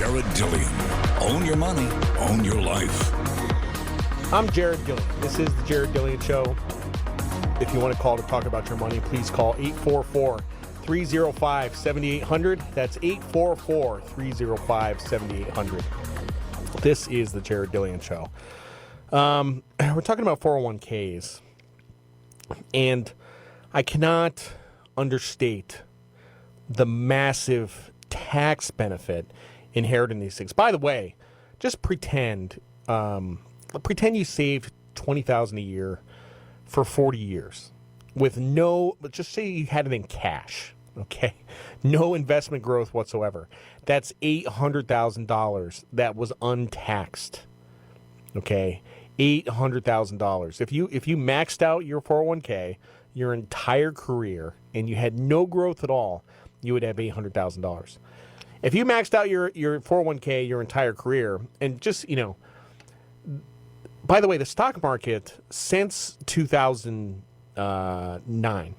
Jared Dillian. Own your money, own your life. I'm Jared Dillian. This is the Jared Dillian Show. If you want to call to talk about your money, please call 844-305-7800. That's 844-305-7800. This is the Jared Dillian Show. We're talking about 401ks. And I cannot understate the massive tax benefit inherent in these things. By the way, just pretend you saved $20,000 a year for 40 years with but just say you had it in cash, okay? No investment growth whatsoever. That's $800,000 that was untaxed, okay? $800,000. If you maxed out your 401k your entire career and you had no growth at all, you would have $800,000. If you maxed out your 401k your entire career and just, by the way, the stock market since 2009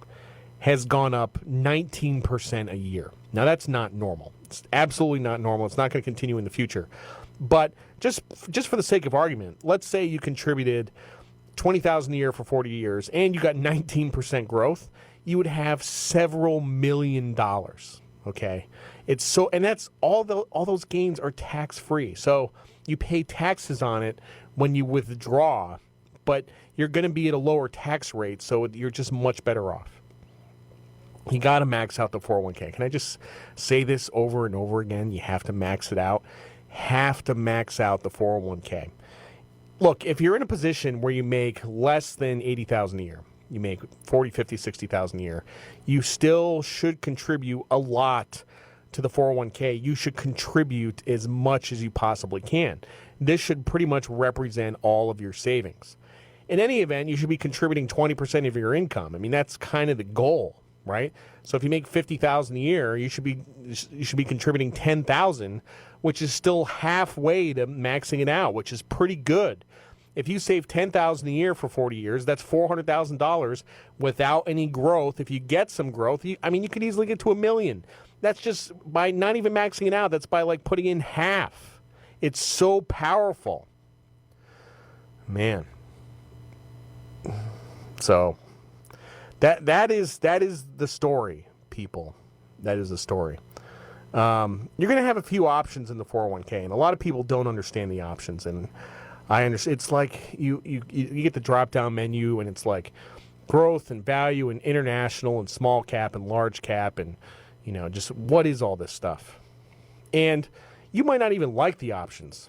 has gone up 19% a year. Now, that's not normal. It's absolutely not normal. It's not going to continue in the future. But just for the sake of argument, let's say you contributed $20,000 a year for 40 years and you got 19% growth, you would have several $million. Okay, it's so, and that's all those gains are tax free. So you pay taxes on it when you withdraw, but you're going to be at a lower tax rate, so you're just much better off. You got to max out the 401k. Can I just say this over and over again? You have to max it out. Have to max out the 401k. Look, if you're in a position where you make less than $80,000 a year, you make $40,000, $50,000, $60,000 a year, you still should contribute a lot to the 401k. You should contribute as much as you possibly can. This should pretty much represent all of your savings. In any event, you should be contributing 20% of your income. I mean, that's kind of the goal, right? So if you make $50,000 a year, you should be contributing $10,000, which is still halfway to maxing it out, which is pretty good. If you save $10,000 a year for 40 years, that's $400,000 without any growth. If you get some growth, you could easily get to $1 million. That's just by not even maxing it out. That's by putting in half. It's so powerful, man. So that is the story, people. That is the story. You're going to have a few options in the 401k, and a lot of people don't understand the options. And I understand. It's like you get the drop-down menu, and it's like growth and value and international and small cap and large cap and, just what is all this stuff? And you might not even like the options.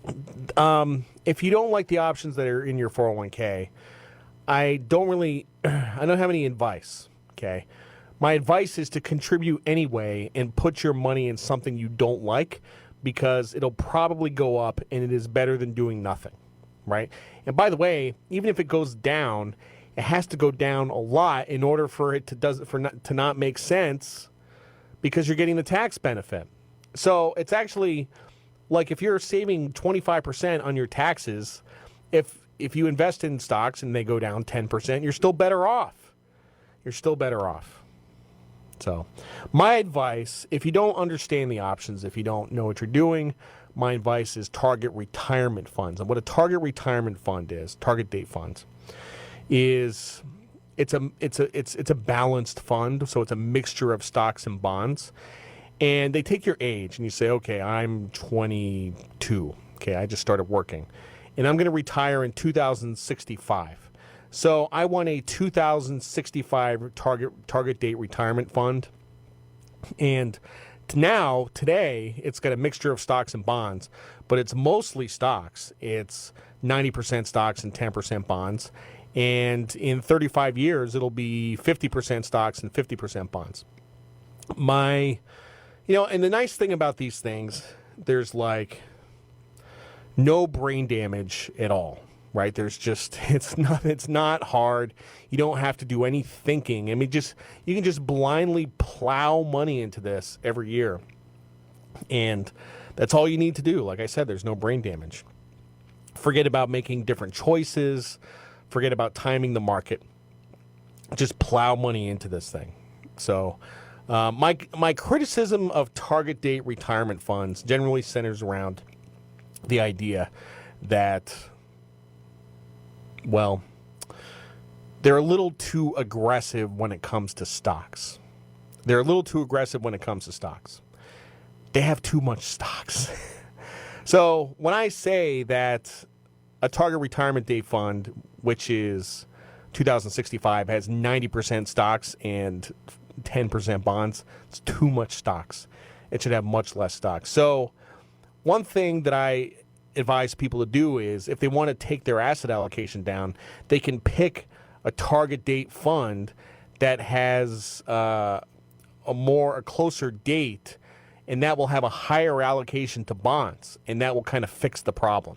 If you don't like the options that are in your 401k, I don't have any advice, okay? My advice is to contribute anyway and put your money in something you don't like, because it'll probably go up and it is better than doing nothing, right? And by the way, even if it goes down, it has to go down a lot in order for it to not make sense, because you're getting the tax benefit. So it's actually like if you're saving 25% on your taxes, if you invest in stocks and they go down 10%, you're still better off. You're still better off. So my advice, if you don't understand the options, if you don't know what you're doing, my advice is target retirement funds. And what a target retirement fund is, target date funds, is it's a balanced fund. So it's a mixture of stocks and bonds. And they take your age and you say, okay, I'm 22. Okay, I just started working. And I'm going to retire in 2065. So I want a 2065 target date retirement fund. And today, it's got a mixture of stocks and bonds, but it's mostly stocks. It's 90% stocks and 10% bonds. And in 35 years, it'll be 50% stocks and 50% bonds. And the nice thing about these things, there's no brain damage at all. Right? There's just, it's not hard. You don't have to do any thinking. I mean, you can just blindly plow money into this every year. And that's all you need to do. Like I said, there's no brain damage. Forget about making different choices. Forget about timing the market. Just plow money into this thing. So My criticism of target date retirement funds generally centers around the idea that, well, they're a little too aggressive when it comes to stocks. They have too much stocks. So when I say that a target retirement date fund, which is 2065, has 90% stocks and 10% bonds, it's too much stocks. It should have much less stocks. So one thing that I advise people to do is if they want to take their asset allocation down, they can pick a target date fund that has a closer date, and that will have a higher allocation to bonds, and that will kind of fix the problem.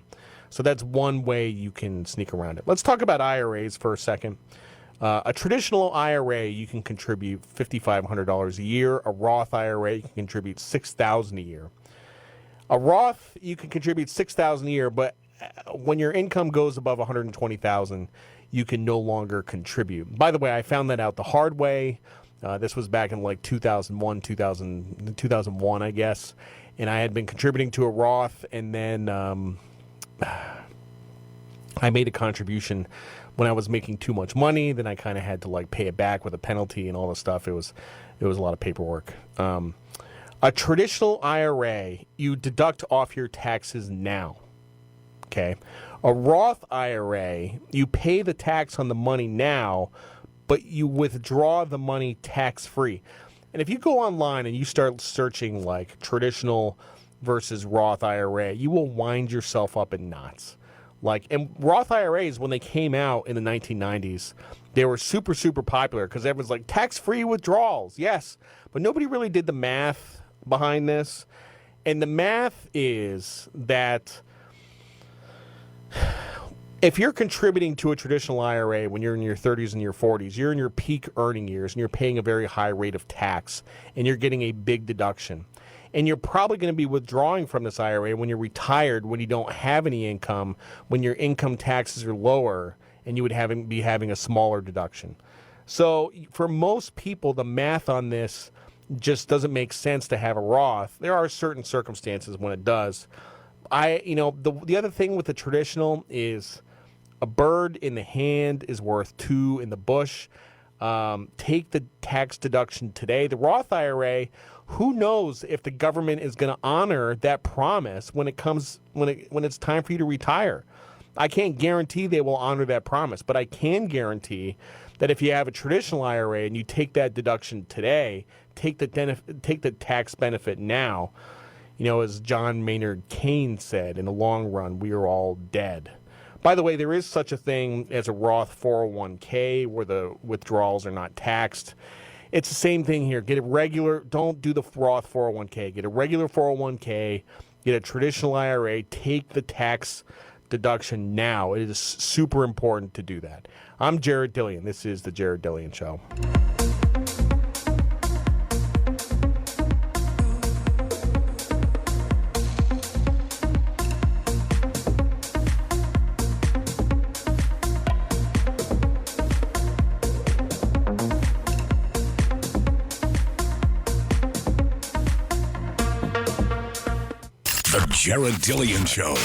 So that's one way you can sneak around it. Let's talk about IRAs for a second. A traditional IRA, you can contribute $5,500 a year. A Roth IRA, you can contribute $6,000 a year. A Roth, you can contribute $6,000 a year, but when your income goes above $120,000, you can no longer contribute. By the way, I found that out the hard way. This was back in like 2001, I guess. And I had been contributing to a Roth, and then I made a contribution when I was making too much money. Then I kind of had to like pay it back with a penalty and all this stuff. It was a lot of paperwork. A traditional IRA, you deduct off your taxes now. Okay. A Roth IRA, you pay the tax on the money now, but you withdraw the money tax-free. And if you go online and you start searching like traditional versus Roth IRA, you will wind yourself up in knots. And Roth IRAs, when they came out in the 1990s, they were super, super popular because everyone's like, tax-free withdrawals, yes. But nobody really did the math behind this. And the math is that if you're contributing to a traditional IRA when you're in your 30s and your 40s, you're in your peak earning years and you're paying a very high rate of tax and you're getting a big deduction. And you're probably going to be withdrawing from this IRA when you're retired, when you don't have any income, when your income taxes are lower and you would be having a smaller deduction. So for most people, the math on this just doesn't make sense to have a Roth. There are certain circumstances when it does. The other thing with the traditional is a bird in the hand is worth two in the bush. Take the tax deduction today. The Roth IRA, who knows if the government is going to honor that promise when it's time for you to retire. I can't guarantee they will honor that promise, but I can guarantee that if you have a traditional IRA and you take that deduction today, take the tax benefit now. As John Maynard Keynes said, in the long run, we are all dead. By the way, there is such a thing as a Roth 401k where the withdrawals are not taxed. It's the same thing here. Don't do the Roth 401k. Get a regular 401k, get a traditional IRA, take the tax deduction now. It is super important to do that. I'm Jared Dillian. This is The Jared Dillian Show. The Jared Dillian Show.